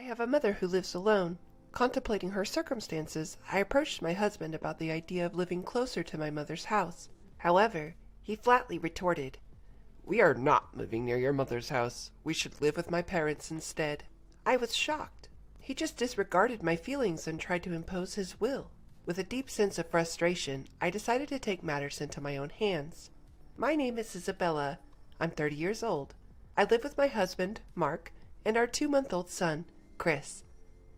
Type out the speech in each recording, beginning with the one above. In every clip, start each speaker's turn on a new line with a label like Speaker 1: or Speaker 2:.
Speaker 1: have a mother who lives alone. Contemplating her circumstances, I approached my husband about the idea of living closer to my mother's house. However, he flatly retorted, "We are not moving near your mother's house. We should live with my parents instead." I was shocked. He just disregarded my feelings and tried to impose his will. With a deep sense of frustration, I decided to take matters into my own hands. My name is Isabella. I'm 30 years old. I live with my husband, Mark, and our 2-month-old son, Chris.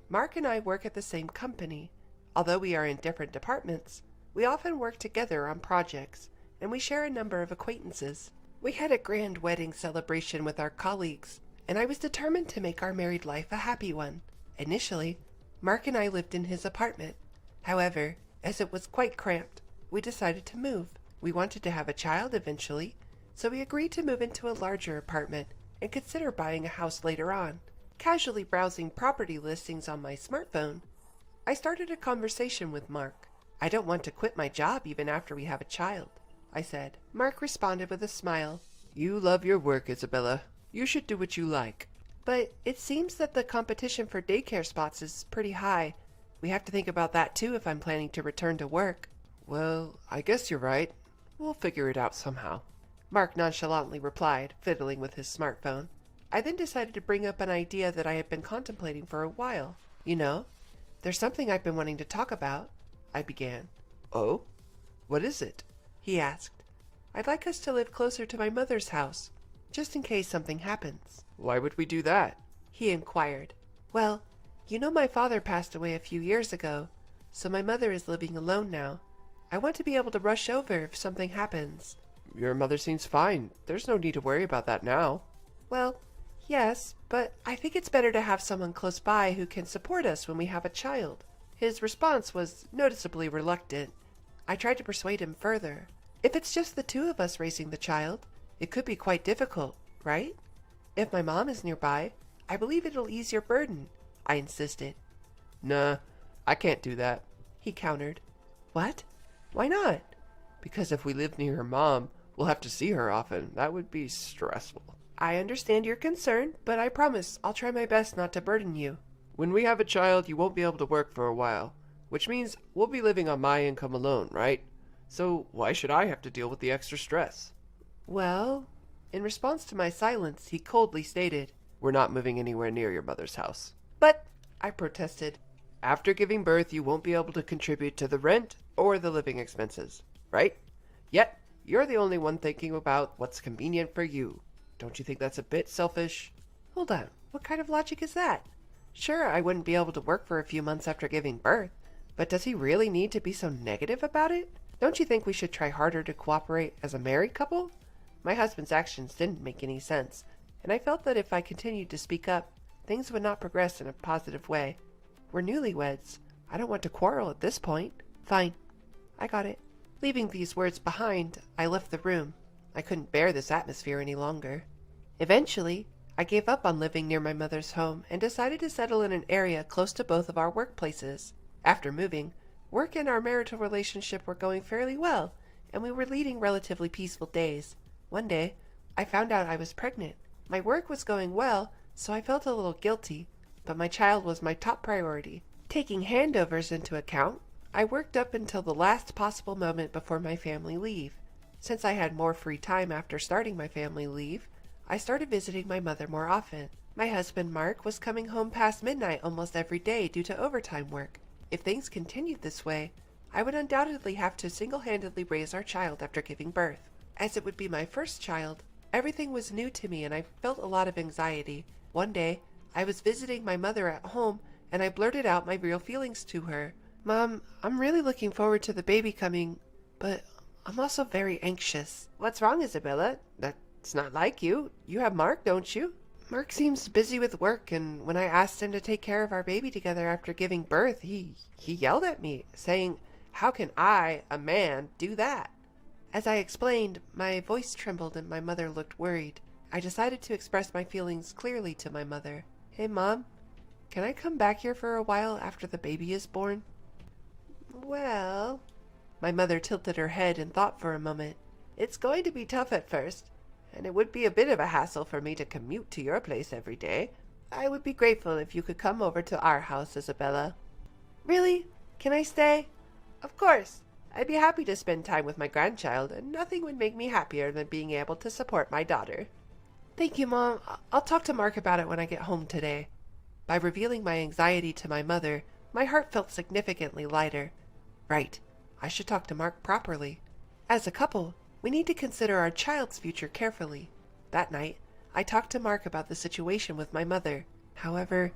Speaker 1: Mark and I work at the same company. Although we are in different departments, we often work together on projects, and we share a number of acquaintances. We had a grand wedding celebration with our colleagues, and I was determined to make our married life a happy one. Initially, Mark and I lived in his apartment. However, as it was quite cramped, we decided to move. We wanted to have a child eventually, so we agreed to move into a larger apartment and consider buying a house later on. Casually browsing property listings on my smartphone, I started a conversation with Mark. "I don't want to quit my job even after we have a child," I said. Mark responded with a smile. "You love your work, Isabella. You should do what you like." "But it seems that the competition for daycare spots is pretty high. We have to think about that too if I'm planning to return to work." "Well, I guess you're right. We'll figure it out somehow," Mark nonchalantly replied, fiddling with his smartphone. I then decided to bring up an idea that I had been contemplating for a while. "You know, there's something I've been wanting to talk about," I began. "Oh? What is it?" he asked. "I'd like us to live closer to my mother's house, just in case something happens." "Why would we do that?" he inquired. "Well, you know my father passed away a few years ago, so my mother is living alone now. I want to be able to rush over if something happens." "Your mother seems fine. There's no need to worry about that now." "Well, yes, but I think it's better to have someone close by who can support us when we have a child." His response was noticeably reluctant. I tried to persuade him further. "If it's just the two of us raising the child, it could be quite difficult, right? If my mom is nearby, I believe it'll ease your burden," I insisted. "Nah, I can't do that," he countered. "What? Why not?" "Because if we live near her mom, we'll have to see her often. That would be stressful." "I understand your concern, but I promise I'll try my best not to burden you." "When we have a child, you won't be able to work for a while, which means we'll be living on my income alone, right? So why should I have to deal with the extra stress?" "Well," in response to my silence, he coldly stated, "We're not moving anywhere near your mother's house." "But," I protested, "after giving birth, you won't be able to contribute to the rent or the living expenses, right? Yet, you're the only one thinking about what's convenient for you. Don't you think that's a bit selfish?" "Hold on, what kind of logic is that? Sure, I wouldn't be able to work for a few months after giving birth, but does he really need to be so negative about it? Don't you think we should try harder to cooperate as a married couple?" My husband's actions didn't make any sense, and I felt that if I continued to speak up, things would not progress in a positive way. We're newlyweds. I don't want to quarrel at this point. "Fine. I got it." Leaving these words behind, I left the room. I couldn't bear this atmosphere any longer. Eventually, I gave up on living near my mother's home and decided to settle in an area close to both of our workplaces. After moving, work and our marital relationship were going fairly well, and we were leading relatively peaceful days. One day, I found out I was pregnant. My work was going well, so I felt a little guilty, but my child was my top priority. Taking handovers into account, I worked up until the last possible moment before my family leave. Since I had more free time after starting my family leave, I started visiting my mother more often. My husband Mark was coming home past midnight almost every day due to overtime work. If things continued this way, I would undoubtedly have to single-handedly raise our child after giving birth. As it would be my first child, everything was new to me and I felt a lot of anxiety. One day, I was visiting my mother at home and I blurted out my real feelings to her. "Mom, I'm really looking forward to the baby coming, but I'm also very anxious." "What's wrong, Isabella? That's not like you. You have Mark, don't you?" "Mark seems busy with work, and when I asked him to take care of our baby together after giving birth, he yelled at me, saying, 'How can I, a man, do that?'" As I explained, my voice trembled and my mother looked worried. I decided to express my feelings clearly to my mother. "Hey, Mom, can I come back here for a while after the baby is born?" "Well," my mother tilted her head and thought for a moment. "It's going to be tough at first, and it would be a bit of a hassle for me to commute to your place every day. I would be grateful if you could come over to our house, Isabella. Really? Can I stay? Of course. I'd be happy to spend time with my grandchild, and nothing would make me happier than being able to support my daughter. Thank you, Mom. I'll talk to Mark about it when I get home today. By revealing my anxiety to my mother, my heart felt significantly lighter. Right. I should talk to Mark properly. As a couple, we need to consider our child's future carefully. That night, I talked to Mark about the situation with my mother. However,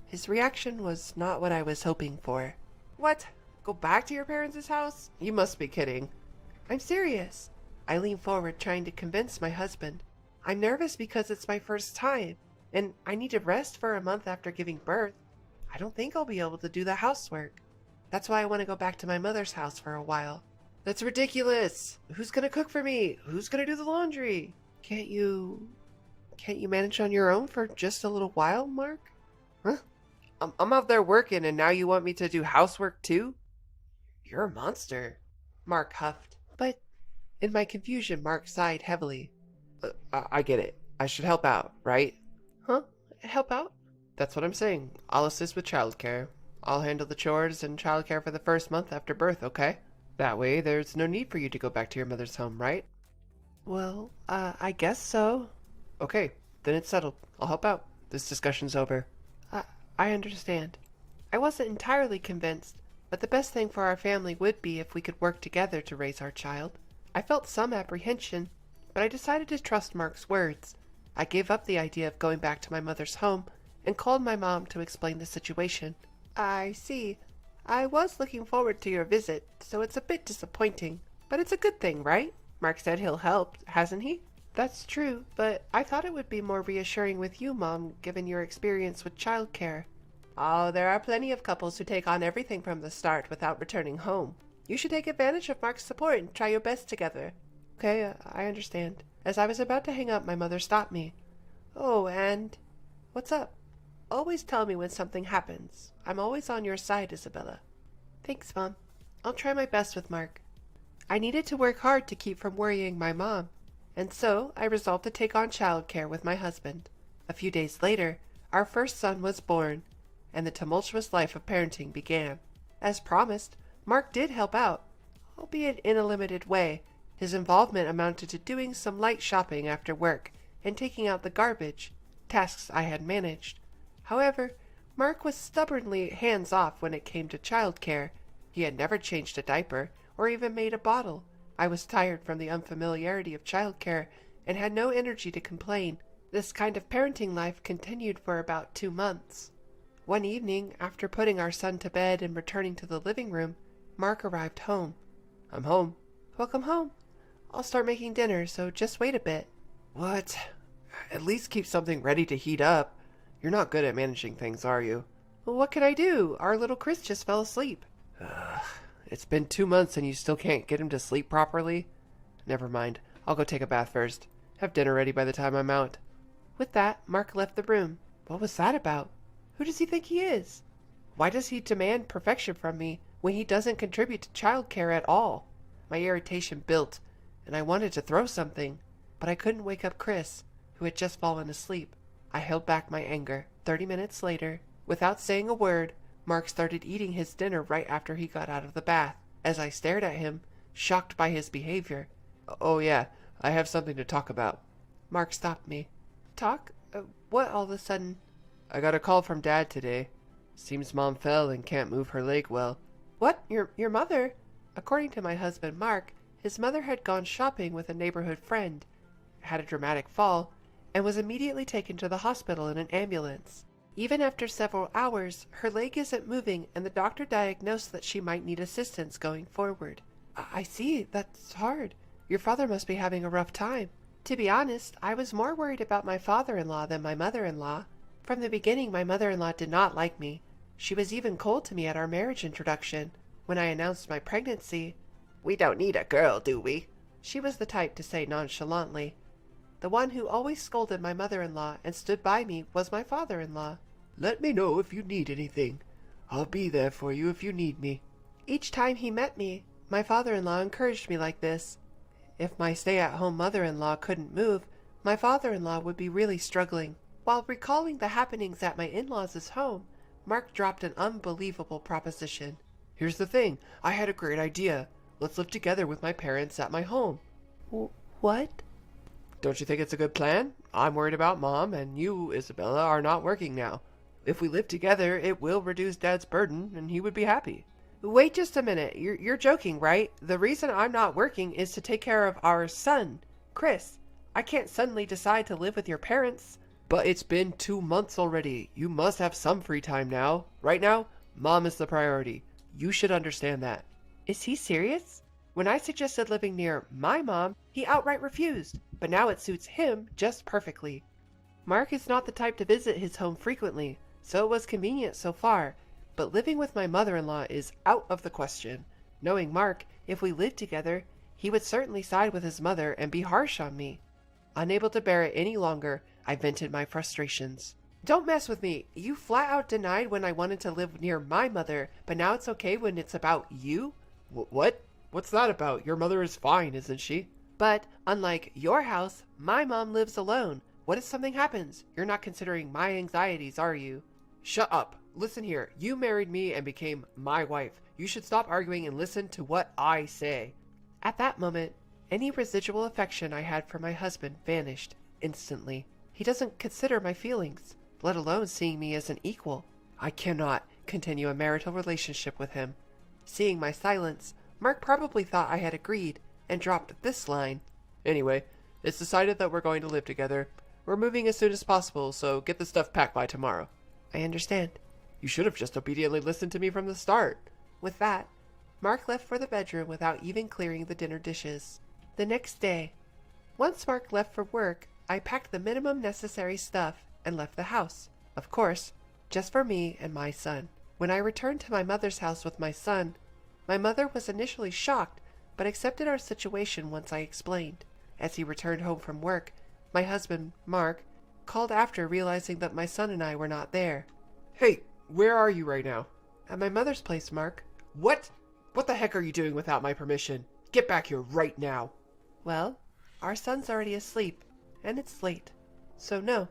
Speaker 1: his reaction was not what I was hoping for. What? Go back to your parents' house? You must be kidding. I'm serious. I leaned forward trying to convince my husband. I'm nervous because it's my first time, and I need to rest for a month after giving birth. I don't think I'll be able to do the housework. That's why I want to go back to my mother's house for a while. That's ridiculous. Who's going to cook for me? Who's going to do the laundry? Can't you manage on your own for just a little while, Mark? Huh? I'm out there working and now you want me to do housework too? You're a monster, Mark huffed. But in my confusion, Mark sighed heavily. I get it. I should help out, right? Huh? Help out? That's what I'm saying. I'll assist with childcare. I'll handle the chores and childcare for the first month after birth, okay? That way, there's no need for you to go back to your mother's home, right? Well, I guess so. Okay, then it's settled. I'll help out. This discussion's over. I understand. I wasn't entirely convinced, but the best thing for our family would be if we could work together to raise our child. I felt some apprehension, but I decided to trust Mark's words. I gave up the idea of going back to my mother's home and called my mom to explain the situation. I see. I was looking forward to your visit, so it's a bit disappointing. But it's a good thing, right? Mark said he'll help, hasn't he? That's true, but I thought it would be more reassuring with you, Mom, given your experience with childcare. Oh, there are plenty of couples who take on everything from the start without returning home. You should take advantage of Mark's support and try your best together. Okay, I understand. As I was about to hang up, my mother stopped me. Oh, and... what's up? Always tell me when something happens. I'm always on your side, Isabella. Thanks, Mom. I'll try my best with Mark. I needed to work hard to keep from worrying my mom, and so I resolved to take on childcare with my husband. A few days later, our first son was born, and the tumultuous life of parenting began. As promised, Mark did help out, albeit in a limited way. His involvement amounted to doing some light shopping after work and taking out the garbage, tasks I had managed. However, Mark was stubbornly hands-off when it came to childcare. He had never changed a diaper or even made a bottle. I was tired from the unfamiliarity of childcare and had no energy to complain. This kind of parenting life continued for about 2 months. One evening, after putting our son to bed and returning to the living room, Mark arrived home. I'm home. Welcome home. I'll start making dinner, so just wait a bit. What? At least keep something ready to heat up. You're not good at managing things, are you? Well, what can I do? Our little Chris just fell asleep. It's been 2 months and you still can't get him to sleep properly? Never mind. I'll go take a bath first. Have dinner ready by the time I'm out. With that, Mark left the room. What was that about? Who does he think he is? Why does he demand perfection from me when he doesn't contribute to childcare at all? My irritation built, and I wanted to throw something, but I couldn't wake up Chris, who had just fallen asleep. I held back my anger. 30 minutes later, without saying a word, Mark started eating his dinner right after he got out of the bath. As I stared at him, shocked by his behavior. Oh yeah, I have something to talk about. Mark stopped me. Talk? What all of a sudden? I got a call from Dad today. Seems Mom fell and can't move her leg well. What? Your mother? According to my husband Mark, his mother had gone shopping with a neighborhood friend, had a dramatic fall, and was immediately taken to the hospital in an ambulance. Even after several hours, her leg isn't moving and the doctor diagnosed that she might need assistance going forward. I see. That's hard. Your father must be having a rough time. To be honest, I was more worried about my father-in-law than my mother-in-law. From the beginning, my mother-in-law did not like me. She was even cold to me at our marriage introduction. When I announced my pregnancy, "We don't need a girl, do we?" she was the type to say nonchalantly. The one who always scolded my mother-in-law and stood by me was my father-in-law. Let me know if you need anything. I'll be there for you if you need me. Each time he met me, my father-in-law encouraged me like this. If my stay-at-home mother-in-law couldn't move, my father-in-law would be really struggling. While recalling the happenings at my in-laws' home, Mark dropped an unbelievable proposition.
Speaker 2: Here's the thing, I had a great idea. Let's live together with my parents at my home.
Speaker 1: What?
Speaker 2: Don't you think it's a good plan? I'm worried about Mom, and you, Isabella, are not working now. If we live together, it will reduce Dad's burden, and he would be happy.
Speaker 1: Wait just a minute. You're joking, right? The reason I'm not working is to take care of our son, Chris. I can't suddenly decide to live with your parents.
Speaker 2: But it's been 2 months already. You must have some free time now. Right now, Mom is the priority. You should understand that.
Speaker 1: Is he serious? When I suggested living near my mom, he outright refused, but now it suits him just perfectly. Mark is not the type to visit his home frequently, so it was convenient so far, but living with my mother-in-law is out of the question. Knowing Mark, if we lived together, he would certainly side with his mother and be harsh on me. Unable to bear it any longer, I vented my frustrations. Don't mess with me. You flat out denied when I wanted to live near my mother, but now it's okay when it's about you?
Speaker 2: What? What's that about? Your mother is fine, isn't she?
Speaker 1: But, unlike your house, my mom lives alone. What if something happens? You're not considering my anxieties, are you?
Speaker 2: Shut up. Listen here. You married me and became my wife. You should stop arguing and listen to what I say.
Speaker 1: At that moment, any residual affection I had for my husband vanished instantly. He doesn't consider my feelings, let alone seeing me as an equal. I cannot continue a marital relationship with him. Seeing my silence, Mark probably thought I had agreed and dropped this line.
Speaker 2: Anyway, it's decided that we're going to live together. We're moving as soon as possible, so get the stuff packed by tomorrow.
Speaker 1: I understand.
Speaker 2: You should have just obediently listened to me from the start.
Speaker 1: With that, Mark left for the bedroom without even clearing the dinner dishes. The next day, once Mark left for work, I packed the minimum necessary stuff and left the house. Of course, just for me and my son. When I returned to my mother's house with my son, my mother was initially shocked, but accepted our situation once I explained. As he returned home from work, my husband, Mark, called after realizing that my son and I were not there.
Speaker 2: Hey, where are you right now?
Speaker 1: At my mother's place, Mark.
Speaker 2: What? What the heck are you doing without my permission? Get back here right now.
Speaker 1: Well, our son's already asleep, and it's late. So no.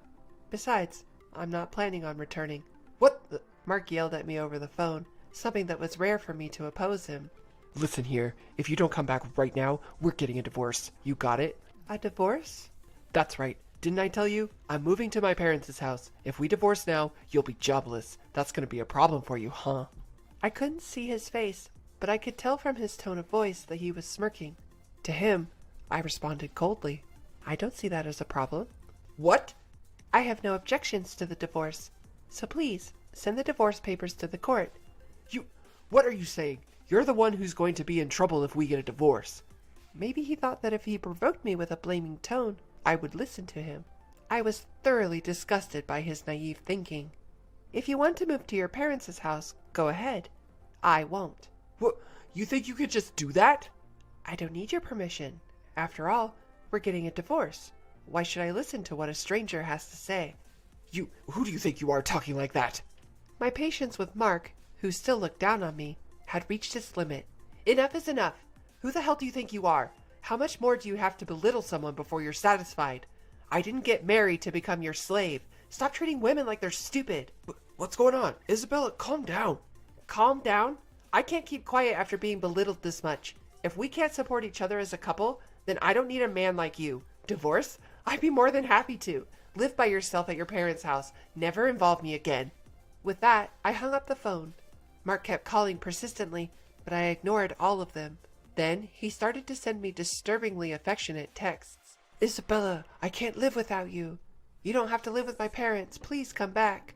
Speaker 1: Besides, I'm not planning on returning.
Speaker 2: What the?
Speaker 1: Mark yelled at me over the phone, something that was rare for me to oppose him.
Speaker 2: Listen here, if you don't come back right now, we're getting a divorce. You got it?
Speaker 1: A divorce?
Speaker 2: That's right. Didn't I tell you? I'm moving to my parents' house. If we divorce now, you'll be jobless. That's gonna be a problem for you, huh?
Speaker 1: I couldn't see his face, but I could tell from his tone of voice that he was smirking. To him, I responded coldly. I don't see that as a problem.
Speaker 2: What?
Speaker 1: I have no objections to the divorce. So please, send the divorce papers to the court.
Speaker 2: What are you saying? You're the one who's going to be in trouble if we get a divorce.
Speaker 1: Maybe he thought that if he provoked me with a blaming tone, I would listen to him. I was thoroughly disgusted by his naive thinking. If you want to move to your parents' house, go ahead. I won't.
Speaker 2: What? You think you could just do that?
Speaker 1: I don't need your permission. After all, we're getting a divorce. Why should I listen to what a stranger has to say?
Speaker 2: Who do you think you are talking like that?
Speaker 1: My patience with Mark, who still looked down on me, had reached its limit. Enough is enough. Who the hell do you think you are? How much more do you have to belittle someone before you're satisfied? I didn't get married to become your slave. Stop treating women like they're stupid.
Speaker 2: What's going on? Isabella, calm down.
Speaker 1: Calm down? I can't keep quiet after being belittled this much. If we can't support each other as a couple, then I don't need a man like you. Divorce? I'd be more than happy to. Live by yourself at your parents' house. Never involve me again. With that, I hung up the phone. Mark kept calling persistently, but I ignored all of them. Then he started to send me disturbingly affectionate texts. Isabella, I can't live without you. You don't have to live with my parents. Please come back.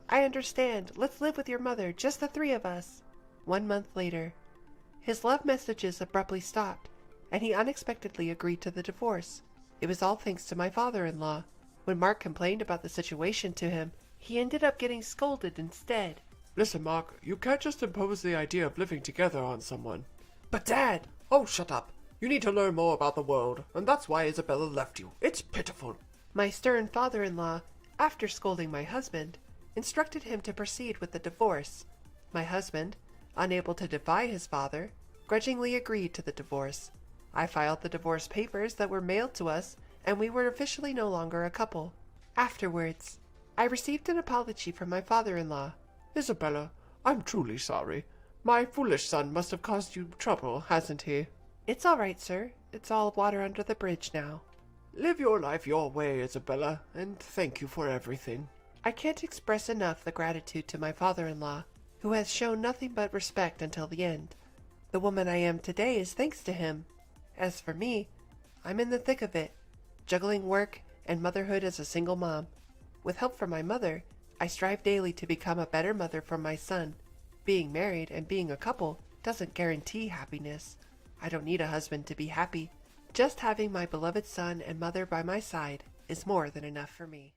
Speaker 1: I understand. Let's live with your mother, just the three of us. 1 month later, his love messages abruptly stopped, and he unexpectedly agreed to the divorce. It was all thanks to my father-in-law. When Mark complained about the situation to him, he ended up getting scolded instead.
Speaker 2: Listen, Mark, you can't just impose the idea of living together on someone.
Speaker 1: But Dad!
Speaker 2: Oh, shut up. You need to learn more about the world, and that's why Isabella left you. It's pitiful.
Speaker 1: My stern father-in-law, after scolding my husband, instructed him to proceed with the divorce. My husband, unable to defy his father, grudgingly agreed to the divorce. I filed the divorce papers that were mailed to us, and we were officially no longer a couple. Afterwards, I received an apology from my father-in-law.
Speaker 2: Isabella, I'm truly sorry. My foolish son must have caused you trouble, hasn't he?
Speaker 1: It's all right, sir. It's all water under the bridge now.
Speaker 2: Live your life your way, Isabella, and thank you for everything.
Speaker 1: I can't express enough the gratitude to my father-in-law, who has shown nothing but respect until the end. The woman I am today is thanks to him. As for me, I'm in the thick of it, juggling work and motherhood as a single mom. With help from my mother, I strive daily to become a better mother for my son. Being married and being a couple doesn't guarantee happiness. I don't need a husband to be happy. Just having my beloved son and mother by my side is more than enough for me.